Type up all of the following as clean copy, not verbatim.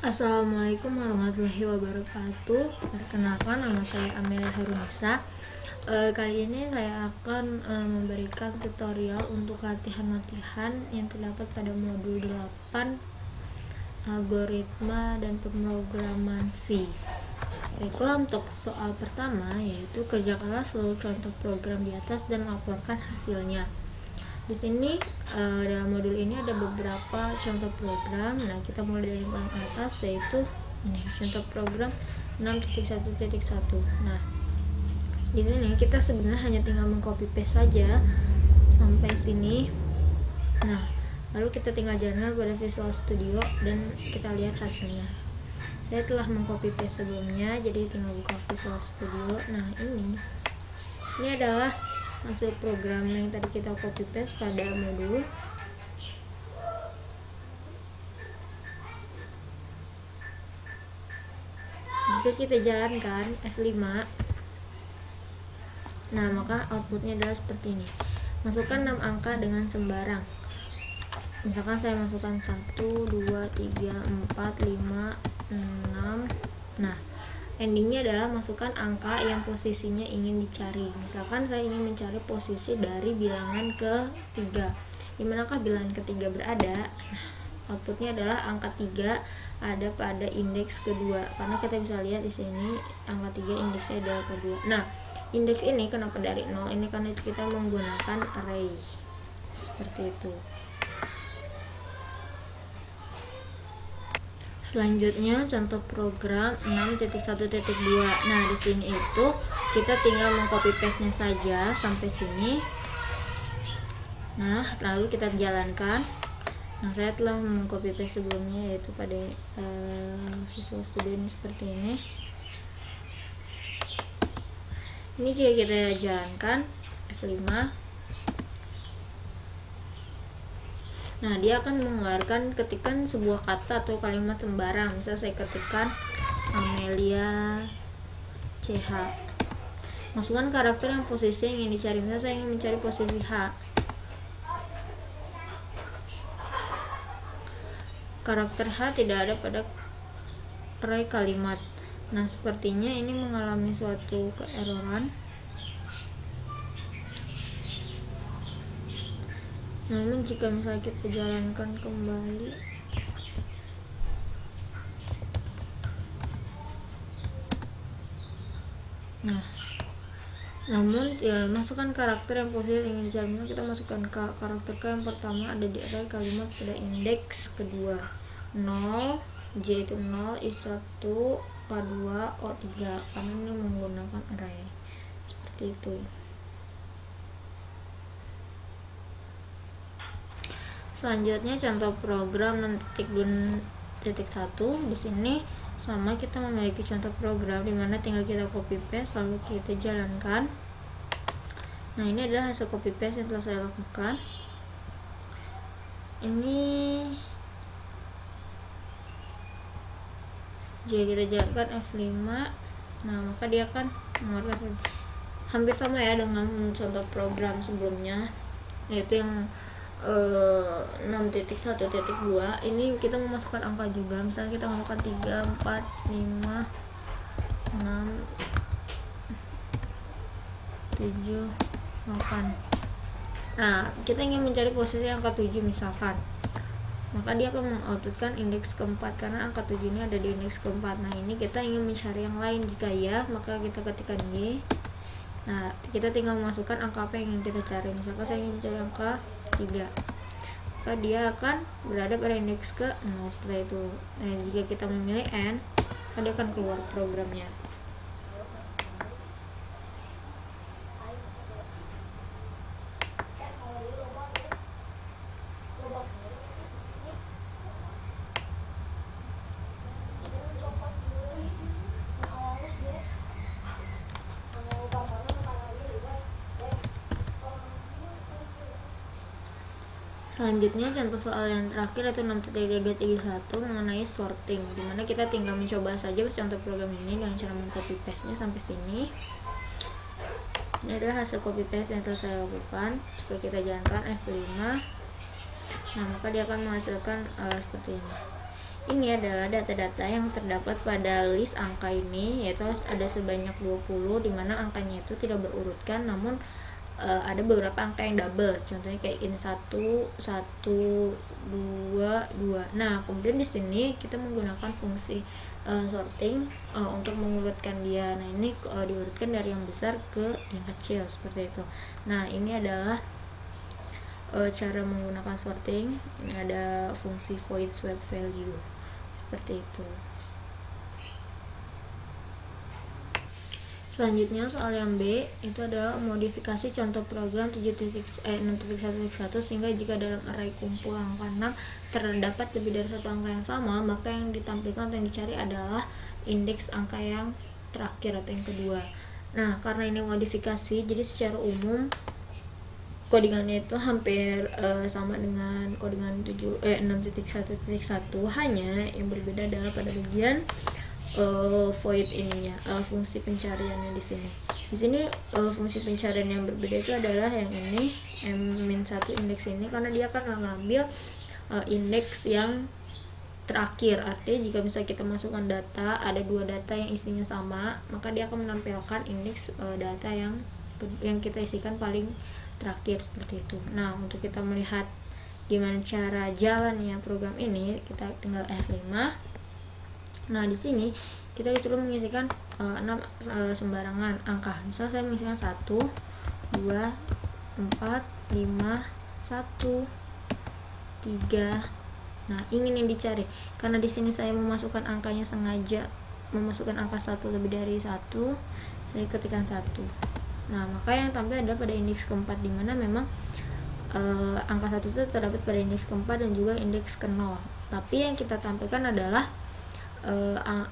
Assalamualaikum warahmatullahi wabarakatuh. Perkenalkan, nama saya Amelia Harunisa. Kali ini saya akan memberikan tutorial untuk latihan-latihan yang terdapat pada modul 8 algoritma dan pemrograman C. Baiklah, untuk soal pertama yaitu kerjakanlah seluruh contoh program di atas dan laporkan hasilnya. Di sini dalam modul ini ada beberapa contoh program. Nah, kita mulai dari yang paling atas, yaitu ini contoh program 6.1.1. Nah, di sini kita sebenarnya hanya tinggal mengcopy paste saja sampai sini. Nah, lalu kita tinggal jalan pada Visual Studio dan kita lihat hasilnya. Saya telah mengcopy paste sebelumnya, jadi tinggal buka Visual Studio. Nah, ini adalah hasil program yang tadi kita copy paste pada modul. Jika kita jalankan F5, nah maka outputnya adalah seperti ini. Masukkan 6 angka dengan sembarang. Misalkan saya masukkan 1, 2, 3, 4, 5, 6. Nah, endingnya adalah masukkan angka yang posisinya ingin dicari. Misalkan saya ingin mencari posisi dari bilangan ke-3. Dimanakah bilangan ke-3 berada? Nah, outputnya adalah angka 3 ada pada indeks kedua. Karena kita bisa lihat di sini angka 3 indeksnya adalah kedua. Nah, indeks ini kenapa dari 0? Ini karena kita menggunakan array. Seperti itu. Selanjutnya contoh program 6.1.2. Nah, di sini itu kita tinggal mengcopy paste-nya saja sampai sini. Nah, lalu kita jalankan. Nah, saya telah mengcopy paste sebelumnya, yaitu pada Visual Studio ini seperti ini. Ini jika kita jalankan F5. Nah, dia akan mengeluarkan ketikan sebuah kata atau kalimat sembarang. Misal saya ketikkan Amelia CH. Masukkan karakter yang posisi yang ingin dicari. Misal saya ingin mencari posisi H. Karakter H tidak ada pada array kalimat. Nah, sepertinya ini mengalami suatu keeroran. Namun jika misalnya kita jalankan kembali, nah, namun ya, masukkan karakter yang posisi yang ingin dicari. Kita masukkan karakter yang pertama ada di array kalimat pada indeks kedua. 0, J itu 0, I1, O2, O3, karena ini menggunakan array. Seperti itu. Selanjutnya contoh program 6.2.1. Di sini sama, kita memiliki contoh program di mana tinggal kita copy paste lalu kita jalankan. Nah, ini adalah hasil copy paste yang telah saya lakukan. Ini jika kita jalankan F5, nah maka dia akan mengeluarkan hampir sama ya dengan contoh program sebelumnya, yaitu yang 6.1.2. Ini kita memasukkan angka juga. Misalnya kita masukkan 3, 4, 5, 6, 7, 8. Nah, kita ingin mencari posisi angka 7 misalkan. Maka dia akan mengoutputkan indeks keempat karena angka 7 ini ada di indeks keempat. Nah, ini kita ingin mencari yang lain. Jika ya, maka kita ketikkan Y. Nah, kita tinggal memasukkan angka apa yang ingin kita cari. Misalkan saya ingin mencari angka 3, maka dia akan berada pada indeks ke 0 seperti itu. Nah, jika kita memilih N, maka dia akan keluar programnya. Selanjutnya contoh soal yang terakhir yaitu 6.3.1 mengenai sorting, dimana kita tinggal mencoba saja contoh program ini dengan cara mengcopy paste nya sampai sini. Ini adalah hasil copy paste yang telah saya lakukan. Jika kita jalankan F5, nah maka dia akan menghasilkan seperti ini. ini adalah data-data yang terdapat pada list angka ini, yaitu ada sebanyak 20, dimana angkanya itu tidak berurutkan, namun ada beberapa angka yang double, contohnya kayak ini 1, 1, 2, 2. Nah, kemudian di sini kita menggunakan fungsi sorting untuk mengurutkan dia. Nah, ini diurutkan dari yang besar ke yang kecil seperti itu. Nah, ini adalah cara menggunakan sorting. Ini ada fungsi void swap value seperti itu. Selanjutnya soal yang B itu adalah modifikasi contoh program 6.1.1 sehingga jika dalam array kumpul angka 6 terdapat lebih dari satu angka yang sama, maka yang ditampilkan atau yang dicari adalah indeks angka yang terakhir atau yang kedua. Nah, karena ini modifikasi, jadi secara umum codingannya itu hampir sama dengan codingan 6.1.1, hanya yang berbeda adalah pada bagian void ininya, fungsi pencariannya di sini. Di sini fungsi pencarian yang berbeda itu adalah yang ini M-1 indeks ini, karena dia akan mengambil indeks yang terakhir. Artinya jika misalnya kita masukkan data, ada dua data yang isinya sama, maka dia akan menampilkan indeks data yang kita isikan paling terakhir seperti itu. Nah, untuk kita melihat gimana cara jalannya program ini, kita tinggal F5. Nah, di sini kita disuruh mengisikan 6 sembarangan angka. Misalnya saya mengisikan 1, 2, 4, 5, 1, 3. Nah, ingin yang dicari. Karena di sini saya memasukkan angkanya, sengaja memasukkan angka 1 lebih dari 1, saya ketikkan 1. Nah, maka yang tampil adalah pada indeks keempat, dimana memang angka 1 itu terdapat pada indeks keempat dan juga indeks ke-0. Tapi yang kita tampilkan adalah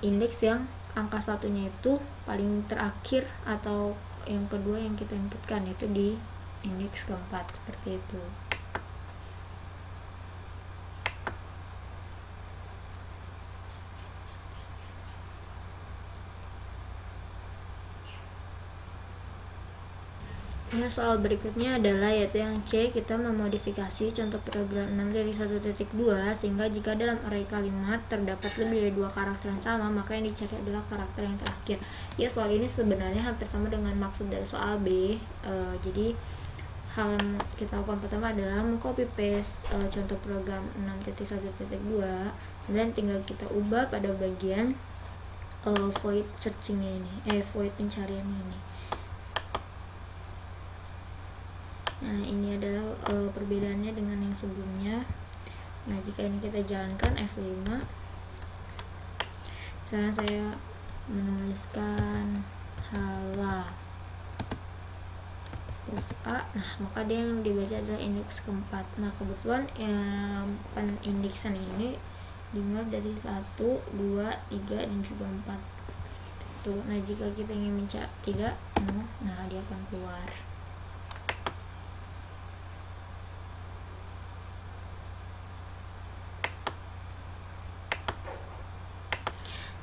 indeks yang angka satunya itu paling terakhir atau yang kedua yang kita inputkan, yaitu di indeks keempat seperti itu. Ya, soal berikutnya adalah yaitu yang C, kita memodifikasi contoh program 6.1.2 sehingga jika dalam array kalimat terdapat lebih dari dua karakter yang sama, maka yang dicari adalah karakter yang terakhir. Ya, soal ini sebenarnya hampir sama dengan maksud dari soal B. Jadi hal yang kita lakukan pertama adalah mengcopy paste contoh program 6.1.2, kemudian tinggal kita ubah pada bagian void searchingnya ini, void pencariannya ini. Nah, ini adalah perbedaannya dengan yang sebelumnya. Nah, jika ini kita jalankan F5, misalnya saya menuliskan hala huruf A, nah maka dia yang dibaca adalah indeks keempat. Nah, kebetulan penindeksan ini dimulai dari 1, 2, 3, dan juga 4 seperti itu. Nah, jika kita ingin mencari tidak, nah dia akan keluar.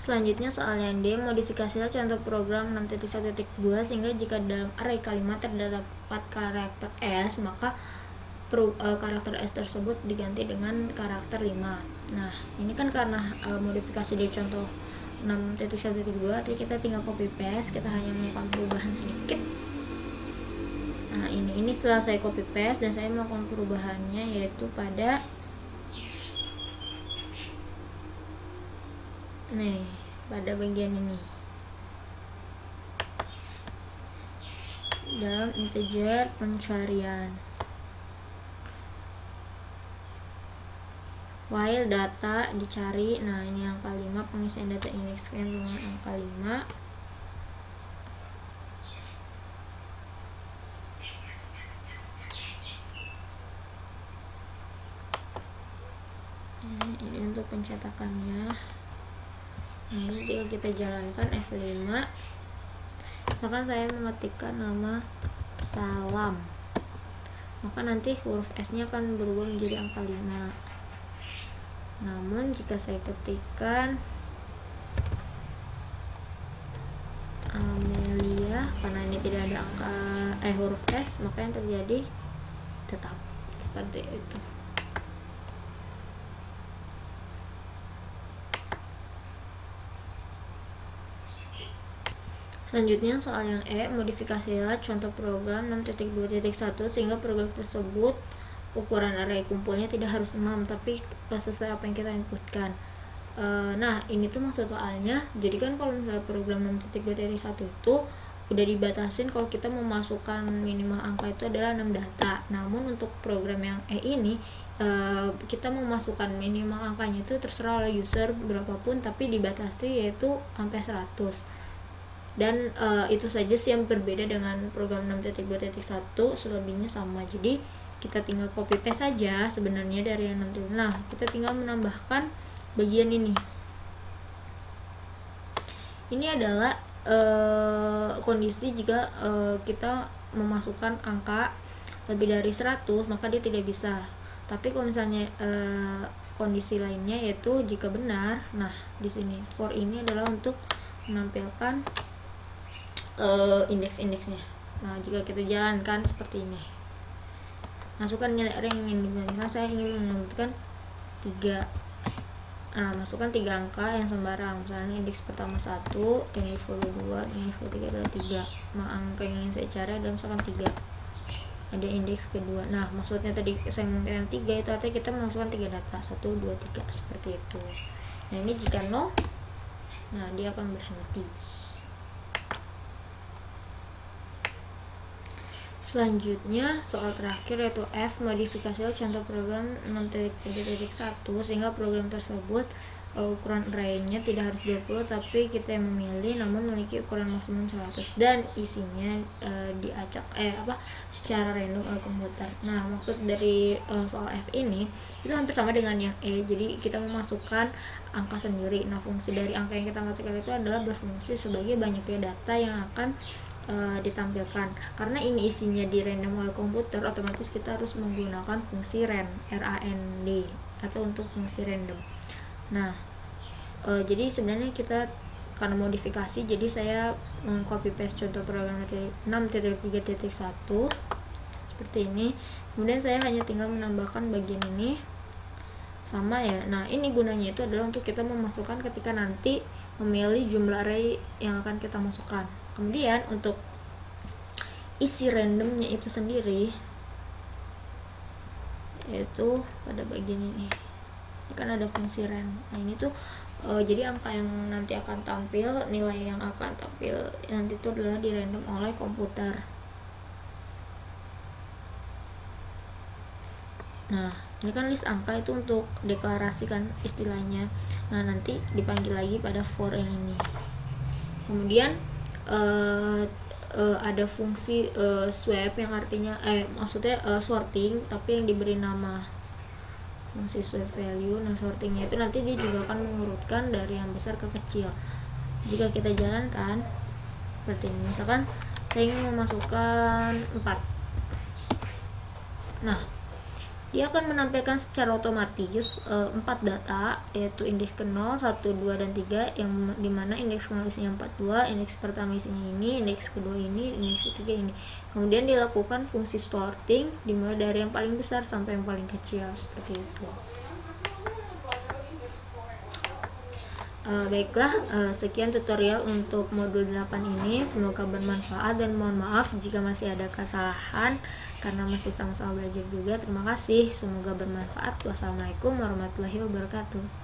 Selanjutnya soal yang D, modifikasilah contoh program 6.1.2 sehingga jika dalam array kalimat terdapat karakter S, maka karakter S tersebut diganti dengan karakter 5. Nah, ini kan karena modifikasi dari contoh 6.1.2, jadi kita tinggal copy paste, kita hanya melakukan perubahan sedikit. Nah, ini setelah saya copy paste dan saya melakukan perubahannya, yaitu pada pada bagian ini dalam integer pencarian, while data dicari. Nah, ini angka 5, pengisian data indeks dengan angka 5. Ini untuk pencetakannya. Nah, ini jika kita jalankan F5, misalkan saya mengetikkan nama salam, maka nanti huruf S nya akan berubah menjadi angka 5. Namun jika saya ketikkan Amelia, karena ini tidak ada angka huruf S, maka yang terjadi tetap seperti itu. Selanjutnya soal yang E, modifikasilah contoh program 6.2.1 sehingga program tersebut ukuran array kumpulnya tidak harus 6 tapi sesuai apa yang kita inputkan. Nah ini tuh maksud soalnya, jadi kan kalau misalnya program 6.2.1 itu udah dibatasin kalau kita memasukkan minimal angka itu adalah 6 data. Namun untuk program yang E ini kita memasukkan minimal angkanya itu terserah oleh user berapapun, tapi dibatasi yaitu sampai 100. Dan itu saja sih yang berbeda dengan program 6.2.1, selebihnya sama. Jadi kita tinggal copy paste saja sebenarnya dari yang 6. Nah kita tinggal menambahkan bagian ini. Ini adalah kondisi jika kita memasukkan angka lebih dari 100 maka dia tidak bisa. Tapi kalau misalnya kondisi lainnya yaitu jika benar, nah di sini for ini adalah untuk menampilkan indeks-indeksnya. Nah jika kita jalankan seperti ini, masukkan nilai array yang ingin dibandingkan. Saya ingin menentukan 3. Nah masukkan 3 angka yang sembarang, misalnya indeks pertama 1, indeks kedua 2, indeks ketiga adalah 3. Nah angka yang ingin saya cari adalah misalkan 3, ada indeks kedua. Nah maksudnya tadi saya menggunakan 3 itu artinya kita memasukkan 3 data, 1, 2, 3 seperti itu. Nah ini jika no, nah dia akan berhenti. Selanjutnya soal terakhir yaitu F, modifikasilah contoh program 6.3.1 sehingga program tersebut ukuran array-nya tidak harus 20 tapi kita yang memilih, namun memiliki ukuran maksimum 100 dan isinya diacak secara random oleh komputer. Nah maksud dari soal F ini itu hampir sama dengan yang E, jadi kita memasukkan angka sendiri. Nah fungsi dari angka yang kita masukkan itu adalah berfungsi sebagai banyaknya data yang akan ditampilkan. Karena ini isinya di random oleh komputer, otomatis kita harus menggunakan fungsi rand, RAND atau untuk fungsi random. Nah jadi sebenarnya kita karena modifikasi, jadi saya copy paste contoh program 6.3.1 seperti ini. Kemudian saya hanya tinggal menambahkan bagian ini sama ya. Nah ini gunanya itu adalah untuk kita memasukkan ketika nanti memilih jumlah array yang akan kita masukkan. Kemudian untuk isi randomnya itu sendiri yaitu pada bagian ini kan ada fungsi rand. Nah ini tuh jadi angka yang nanti akan tampil, nilai yang akan tampil nanti itu adalah di random oleh komputer. Nah ini kan list angka itu untuk deklarasikan istilahnya. Nah nanti dipanggil lagi pada for yang ini. Kemudian ada fungsi swap yang artinya maksudnya sorting tapi yang diberi nama fungsi swap value. Nah sortingnya itu nanti dia juga akan mengurutkan dari yang besar ke kecil. Jika kita jalankan seperti ini, misalkan saya ingin memasukkan 4, nah dia akan menampilkan secara otomatis 4 data, yaitu indeks ke 0, 1, 2, dan 3, yang dimana indeks ke 0 isinya 42, indeks pertama isinya ini, indeks kedua ini, indeks ketiga ini. Kemudian dilakukan fungsi sorting dimulai dari yang paling besar sampai yang paling kecil, seperti itu. Baiklah, sekian tutorial untuk modul 8 ini, semoga bermanfaat dan mohon maaf jika masih ada kesalahan karena masih sama-sama belajar juga. Terima kasih, semoga bermanfaat. Wassalamualaikum warahmatullahi wabarakatuh.